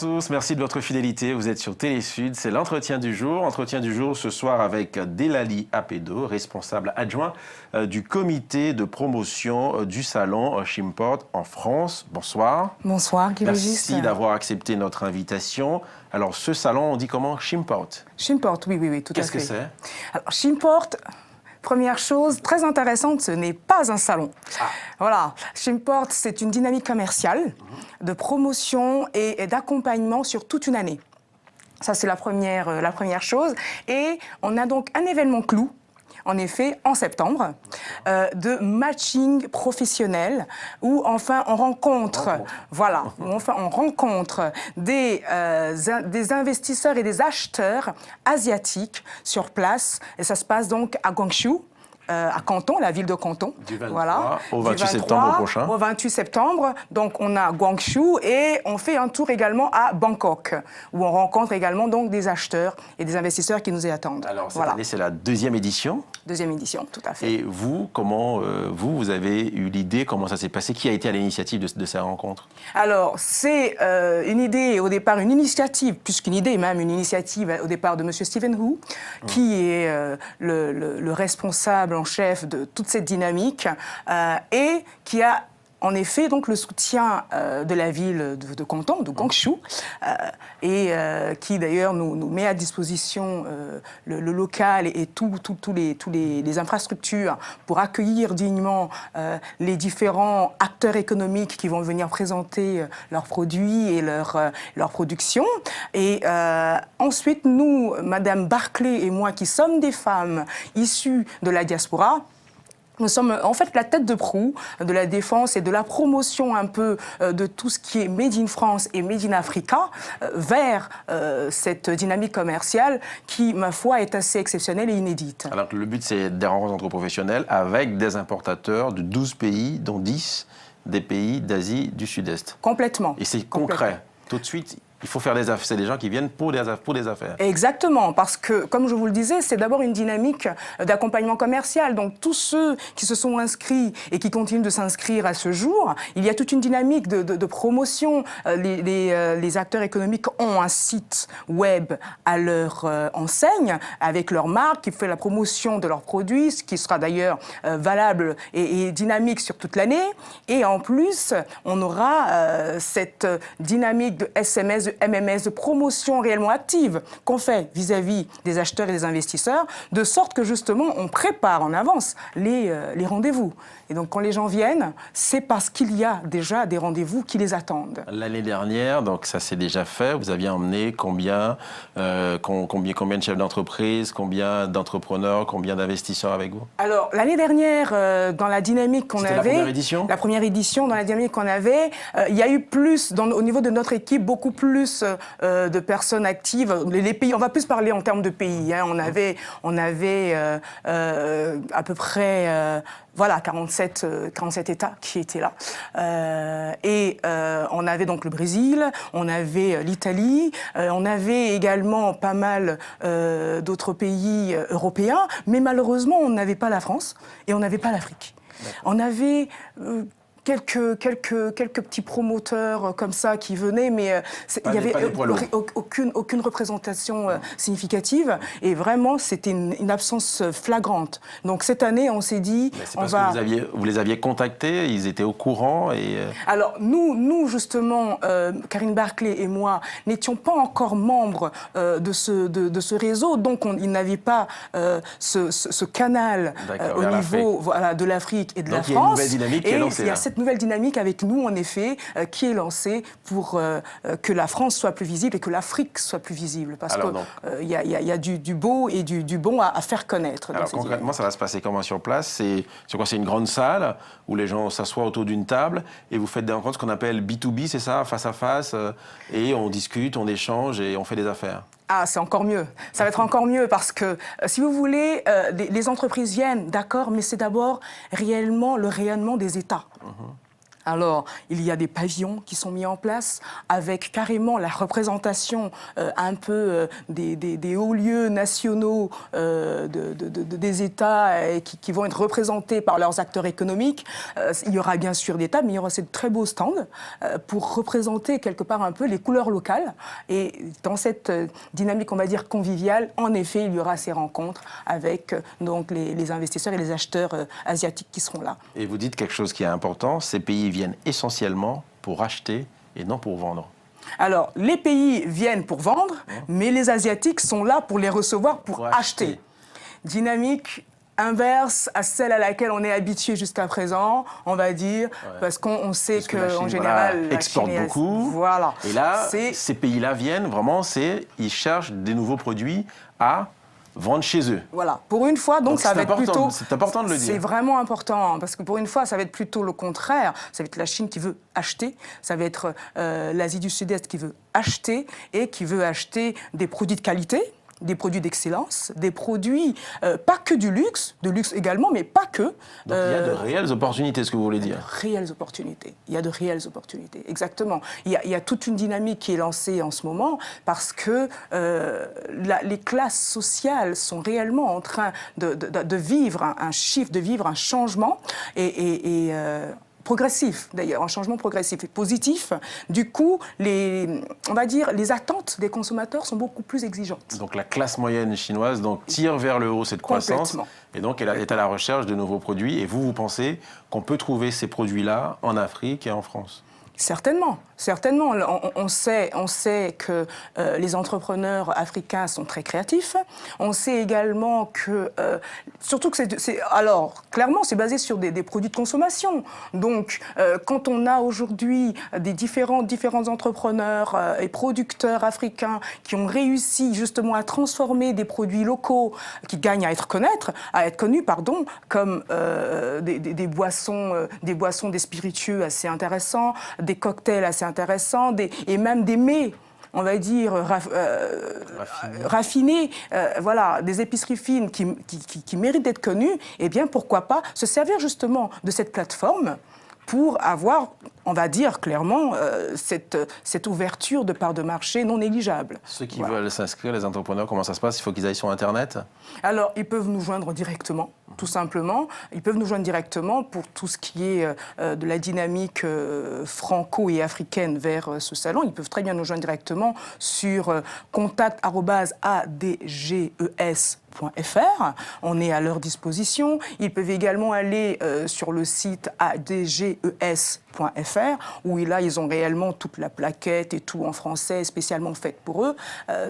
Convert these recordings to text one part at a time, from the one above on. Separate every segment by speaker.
Speaker 1: tous, merci de votre fidélité. Vous êtes sur Télésud, c'est l'entretien du jour. Entretien du jour ce soir avec Delali Apedo, responsable adjoint du comité de promotion du salon Chimport en France. Bonsoir.
Speaker 2: Bonsoir, Guy Régis.
Speaker 1: Merci d'avoir accepté notre invitation. Alors, ce salon, on dit comment? Chimport.
Speaker 2: Chimport, oui, tout à fait.
Speaker 1: Qu'est-ce que c'est?
Speaker 2: Alors, Chimport, première chose très intéressante, ce n'est pas un salon. Voilà, Chimport, c'est une dynamique commerciale de promotion et d'accompagnement sur toute une année. Ça, c'est la première chose. Et on a donc un événement clou, en effet, en septembre, de matching professionnel, où enfin on rencontre, des investisseurs et des acheteurs asiatiques sur place. Et ça se passe donc à Guangzhou, à Canton, la ville de Canton.
Speaker 1: Du 23 au 28 septembre prochain.
Speaker 2: Au 28 septembre, donc on a Guangzhou et on fait un tour également à Bangkok, où on rencontre également donc des acheteurs et des investisseurs qui nous y attendent.
Speaker 1: Alors cette année, c'est la deuxième édition.
Speaker 2: Deuxième édition, tout à fait.
Speaker 1: Et vous, comment vous avez eu l'idée, comment ça s'est passé? Qui a été à l'initiative de cette rencontre?
Speaker 2: Alors, c'est une idée, au départ, une initiative, plus qu'une idée, même une initiative au départ de M. Stephen Hu, qui est le responsable en chef de toute cette dynamique et qui a en effet donc le soutien de la ville de Canton, de Guangzhou, et qui d'ailleurs nous met à disposition le local et tous les infrastructures pour accueillir dignement les différents acteurs économiques qui vont venir présenter leurs produits et leur production. Et ensuite, nous, Madame Barclay et moi, qui sommes des femmes issues de la diaspora, nous sommes en fait la tête de proue de la défense et de la promotion un peu de tout ce qui est Made in France et Made in Africa vers cette dynamique commerciale qui, ma foi, est assez exceptionnelle et inédite.
Speaker 1: Alors le but, c'est des rencontres entre professionnels avec des importateurs de 12 pays, dont 10 des pays d'Asie du Sud-Est.
Speaker 2: Complètement.
Speaker 1: Et c'est concret. Tout de suite, il faut faire des affaires. C'est des gens qui viennent pour des affaires.
Speaker 2: Exactement, parce que, comme je vous le disais, c'est d'abord une dynamique d'accompagnement commercial. Donc, tous ceux qui se sont inscrits et qui continuent de s'inscrire à ce jour, il y a toute une dynamique de promotion. Les acteurs économiques ont un site web à leur enseigne, avec leur marque, qui fait la promotion de leurs produits, ce qui sera d'ailleurs valable et dynamique sur toute l'année. Et en plus, on aura cette dynamique de SMS, de MMS, de promotion réellement active qu'on fait vis-à-vis des acheteurs et des investisseurs, de sorte que justement on prépare en avance les rendez-vous. Et donc quand les gens viennent, c'est parce qu'il y a déjà des rendez-vous qui les attendent. L'année
Speaker 1: dernière, donc ça s'est déjà fait, vous aviez emmené combien de chefs d'entreprise, combien d'entrepreneurs, combien d'investisseurs avec vous? Alors
Speaker 2: l'année dernière, dans la dynamique qu'on avait...
Speaker 1: la première édition?
Speaker 2: La première édition, dans la dynamique qu'on avait, il y a eu plus, au niveau de notre équipe, beaucoup plus de personnes actives. Les pays, on va plus parler en termes de pays. Hein. On avait à peu près 47 États qui étaient là. On avait donc le Brésil, on avait l'Italie, on avait également pas mal d'autres pays européens, mais malheureusement, on n'avait pas la France et on n'avait pas l'Afrique. On avait... quelques petits promoteurs comme ça qui venaient, mais il n'y avait aucune représentation significative. Et vraiment, c'était une absence flagrante. Donc cette année, on s'est dit...
Speaker 1: C'est parce que vous les aviez contactés, ils étaient au courant et...
Speaker 2: Alors, nous justement, Karine Barclay et moi, n'étions pas encore membres de ce réseau, donc ils n'avaient pas ce canal au niveau de l'Afrique et de la France.
Speaker 1: Donc il y a une nouvelle dynamique qui est lancée là.
Speaker 2: Cette nouvelle dynamique avec nous, en effet, qui est lancée pour que la France soit plus visible et que l'Afrique soit plus visible. Parce qu'il y a du beau et du bon à faire connaître.
Speaker 1: Alors concrètement, ça va se passer comment sur place? C'est une grande salle où les gens s'assoient autour d'une table et vous faites des rencontres, ce qu'on appelle B2B, c'est ça, face à face, et on discute, on échange et on fait des affaires.
Speaker 2: Ah, c'est encore mieux. Ça va être encore mieux parce que, si vous voulez, les entreprises viennent, d'accord, mais c'est d'abord réellement le rayonnement des États. Alors, il y a des pavillons qui sont mis en place avec carrément la représentation un peu des hauts lieux nationaux des États qui vont être représentés par leurs acteurs économiques. Il y aura bien sûr des tables, mais il y aura aussi de très beaux stands pour représenter quelque part un peu les couleurs locales. Et dans cette dynamique, on va dire, conviviale, en effet, il y aura ces rencontres avec donc les investisseurs et les acheteurs asiatiques qui seront là.
Speaker 1: Et vous dites quelque chose qui est important, ces pays viennent essentiellement pour acheter et non pour vendre.
Speaker 2: Alors, les pays viennent pour vendre, mais les Asiatiques sont là pour les recevoir, pour acheter. Dynamique inverse à celle à laquelle on est habitué jusqu'à présent, on va dire, parce qu'on sait qu'en général,
Speaker 1: la exporte beaucoup.
Speaker 2: Voilà.
Speaker 1: Et là, ces pays-là viennent, vraiment, ils cherchent des nouveaux produits à vendre chez eux.
Speaker 2: Voilà. Pour une fois, donc ça va être plutôt...
Speaker 1: C'est important de le dire.
Speaker 2: C'est vraiment important, parce que pour une fois, ça va être plutôt le contraire. Ça va être la Chine qui veut acheter, ça va être l'Asie du Sud-Est qui veut acheter, et qui veut acheter des produits de qualité, des produits d'excellence, des produits, pas que du luxe, de luxe également, mais pas que. Donc
Speaker 1: il y a de réelles opportunités, ce que vous voulez dire.
Speaker 2: Réelles opportunités. Il y a de réelles opportunités, exactement. Il y a toute une dynamique qui est lancée en ce moment parce que les classes sociales sont réellement en train de vivre un shift, de vivre un changement progressif, d'ailleurs, un changement progressif et positif. Du coup, on va dire, les attentes des consommateurs sont beaucoup plus exigeantes.
Speaker 1: Donc la classe moyenne chinoise tire vers le haut cette croissance. Et donc elle est à la recherche de nouveaux produits. Et vous pensez qu'on peut trouver ces produits-là en Afrique et en France ?
Speaker 2: Certainement, certainement. On sait que les entrepreneurs africains sont très créatifs. On sait également que, surtout que alors, clairement, c'est basé sur des produits de consommation. Donc, quand on a aujourd'hui des différents entrepreneurs et producteurs africains qui ont réussi justement à transformer des produits locaux qui gagnent à être connus, comme des boissons, des spiritueux assez intéressants, des cocktails assez intéressants, et même des mets, on va dire, raffinés, voilà, des épiceries fines qui méritent d'être connues, eh bien, pourquoi pas se servir justement de cette plateforme pour avoir, on va dire clairement, cette ouverture de part de marché non négligeable.
Speaker 1: Ceux qui veulent s'inscrire, les entrepreneurs, comment ça se passe ? Il faut qu'ils aillent sur Internet ?
Speaker 2: Alors, ils peuvent nous joindre directement, tout simplement. Ils peuvent nous joindre directement pour tout ce qui est de la dynamique franco et africaine vers ce salon. Ils peuvent très bien nous joindre directement sur contact@adges.fr. On est à leur disposition. Ils peuvent également aller sur le site adges.fr où là, ils ont réellement toute la plaquette et tout en français, spécialement faite pour eux,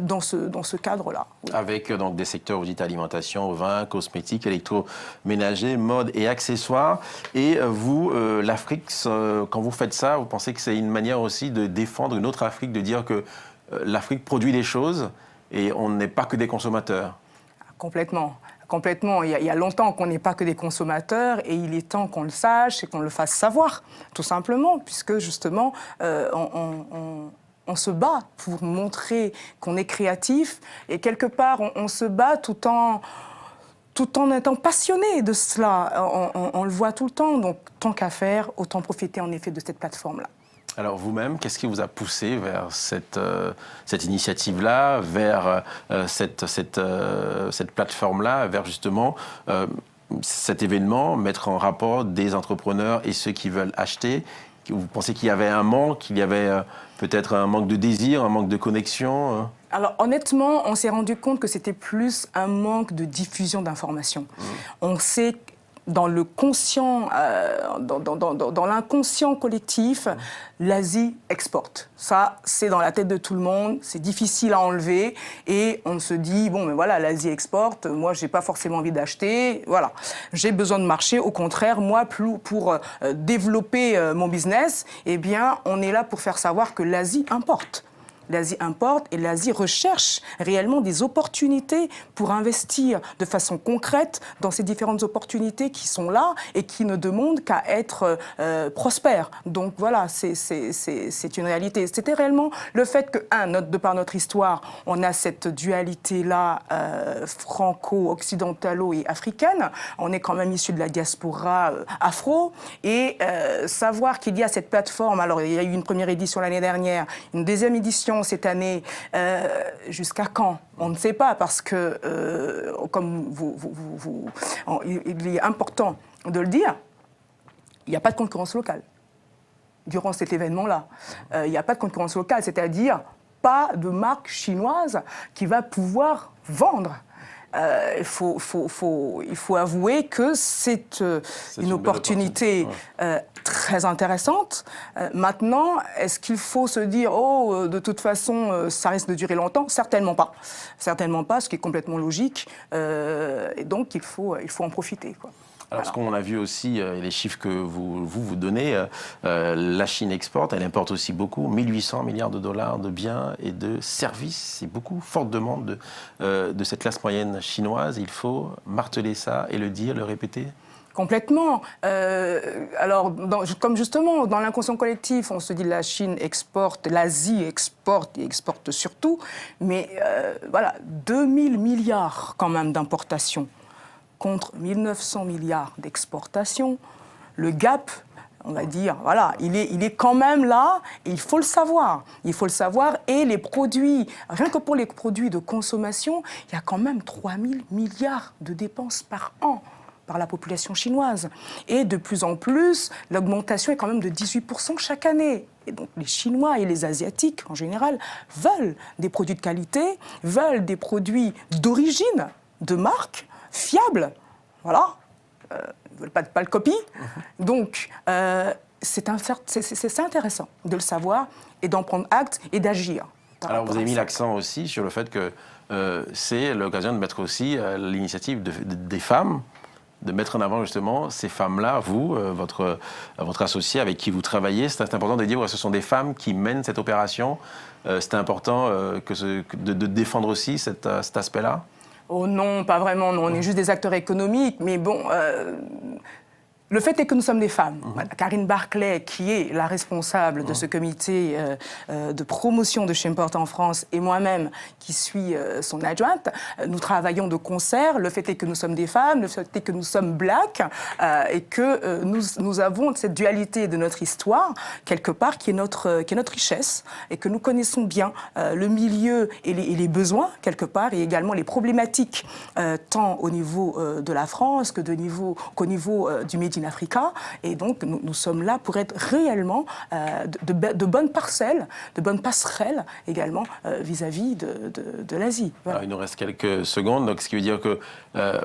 Speaker 2: dans ce cadre-là.
Speaker 1: Oui. Avec donc des secteurs, vous dites alimentation, vin, cosmétiques, électroménager, mode et accessoires. Et vous, l'Afrique, quand vous faites ça, vous pensez que c'est une manière aussi de défendre une autre Afrique, de dire que l'Afrique produit des choses et on n'est pas que des consommateurs ?
Speaker 2: Complètement. Complètement. Il y a longtemps qu'on n'est pas que des consommateurs et il est temps qu'on le sache et qu'on le fasse savoir, tout simplement, puisque justement, on se bat pour montrer qu'on est créatif et quelque part, on se bat tout en étant passionné de cela. On le voit tout le temps, donc tant qu'à faire, autant profiter en effet de cette plateforme-là.
Speaker 1: Alors vous-même, qu'est-ce qui vous a poussé vers cette initiative-là, vers cette plateforme-là, vers justement cet événement, mettre en rapport des entrepreneurs et ceux qui veulent acheter ? Vous pensez qu'il y avait un manque, qu'il y avait peut-être un manque de désir, un manque de connexion ?
Speaker 2: Alors honnêtement, on s'est rendu compte que c'était plus un manque de diffusion d'informations. On sait dans le conscient, dans l'inconscient collectif, l'Asie exporte. Ça, c'est dans la tête de tout le monde, c'est difficile à enlever et on se dit, bon, mais voilà, l'Asie exporte, moi, j'ai pas forcément envie d'acheter, voilà. J'ai besoin de marché, au contraire, moi, pour développer mon business, eh bien, on est là pour faire savoir que l'Asie importe. l'Asie importe et l'Asie recherche réellement des opportunités pour investir de façon concrète dans ces différentes opportunités qui sont là et qui ne demandent qu'à être prospères. Donc voilà, c'est une réalité. C'était réellement le fait que, de par notre histoire, on a cette dualité-là franco-occidentalo et africaine. On est quand même issu de la diaspora afro et savoir qu'il y a cette plateforme, alors il y a eu une première édition l'année dernière, une deuxième édition cette année, jusqu'à quand? On ne sait pas parce que, comme il est important de le dire, il n'y a pas de concurrence locale. Durant cet événement-là, il n'y a pas de concurrence locale, c'est-à-dire pas de marque chinoise qui va pouvoir vendre. Il faut avouer que c'est une opportunité très intéressante. Maintenant, est-ce qu'il faut se dire « Oh, de toute façon, ça risque de durer longtemps ?» Certainement pas. Certainement pas, ce qui est complètement logique. Et donc, il faut en profiter, quoi.
Speaker 1: Alors, ce qu'on a vu aussi, les chiffres que vous donnez, la Chine exporte, elle importe aussi beaucoup, 1800 milliards de dollars de biens et de services. C'est beaucoup, forte demande de cette classe moyenne chinoise. Il faut marteler ça et le dire, le répéter.
Speaker 2: Complètement. Alors, comme justement, dans l'inconscient collectif, on se dit la Chine exporte, l'Asie exporte et exporte surtout, mais voilà, 2000 milliards quand même d'importations contre 1900 milliards d'exportation. Le gap, on va dire, voilà, il est quand même là, et il faut le savoir. Il faut le savoir, et les produits, rien que pour les produits de consommation, il y a quand même 3000 milliards de dépenses par an par la population chinoise. Et de plus en plus, l'augmentation est quand même de 18% chaque année. Et donc les Chinois et les Asiatiques, en général, veulent des produits de qualité, veulent des produits d'origine, de marque, fiables. Voilà. Ils ne veulent pas de copie. Donc, c'est intéressant de le savoir et d'en prendre acte et d'agir.
Speaker 1: Alors, vous avez mis l'accent aussi sur le fait que c'est l'occasion de mettre aussi l'initiative des femmes, de mettre en avant justement ces femmes-là, vous, votre associé avec qui vous travaillez. C'est important de dire que ce sont des femmes qui mènent cette opération. C'est important de défendre aussi cet aspect-là.
Speaker 2: Oh non, pas vraiment, non. On est juste des acteurs économiques, mais bon... Le fait est que nous sommes des femmes. Karine Barclay, qui est la responsable de ce comité de promotion de Chimport en France, et moi-même, qui suis son adjointe, nous travaillons de concert. Le fait est que nous sommes des femmes, le fait est que nous sommes blacks, et que nous avons cette dualité de notre histoire, quelque part, qui est notre richesse, et que nous connaissons bien le milieu et les besoins, quelque part, et également les problématiques, tant au niveau de la France qu'au niveau du Made in Africa, et donc nous sommes là pour être réellement de bonnes parcelles, de bonnes passerelles également vis-à-vis de l'Asie. Voilà.
Speaker 1: Alors, il nous reste quelques secondes, donc ce qui veut dire que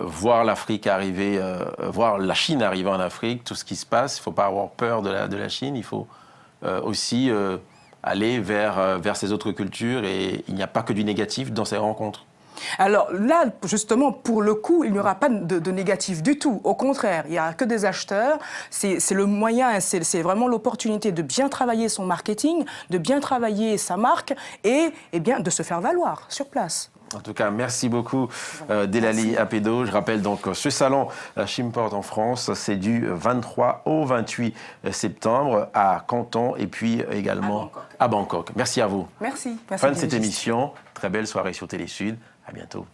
Speaker 1: voir l'Afrique arriver, voir la Chine arriver en Afrique, tout ce qui se passe, il ne faut pas avoir peur de la Chine, il faut aussi aller vers ces autres cultures, et il n'y a pas que du négatif dans ces rencontres.
Speaker 2: Alors là, justement, pour le coup, il n'y aura pas de négatif du tout. Au contraire, il n'y a que des acheteurs. C'est le moyen, c'est vraiment l'opportunité de bien travailler son marketing, de bien travailler sa marque et bien de se faire valoir sur place.
Speaker 1: En tout cas, merci beaucoup Delali Apedo. Je rappelle donc ce salon Chimport en France, c'est du 23 au 28 septembre à Canton et puis également à Bangkok. Merci à vous.
Speaker 2: Merci.
Speaker 1: Fin de cette émission. Très belle soirée sur Télé Sud. À bientôt.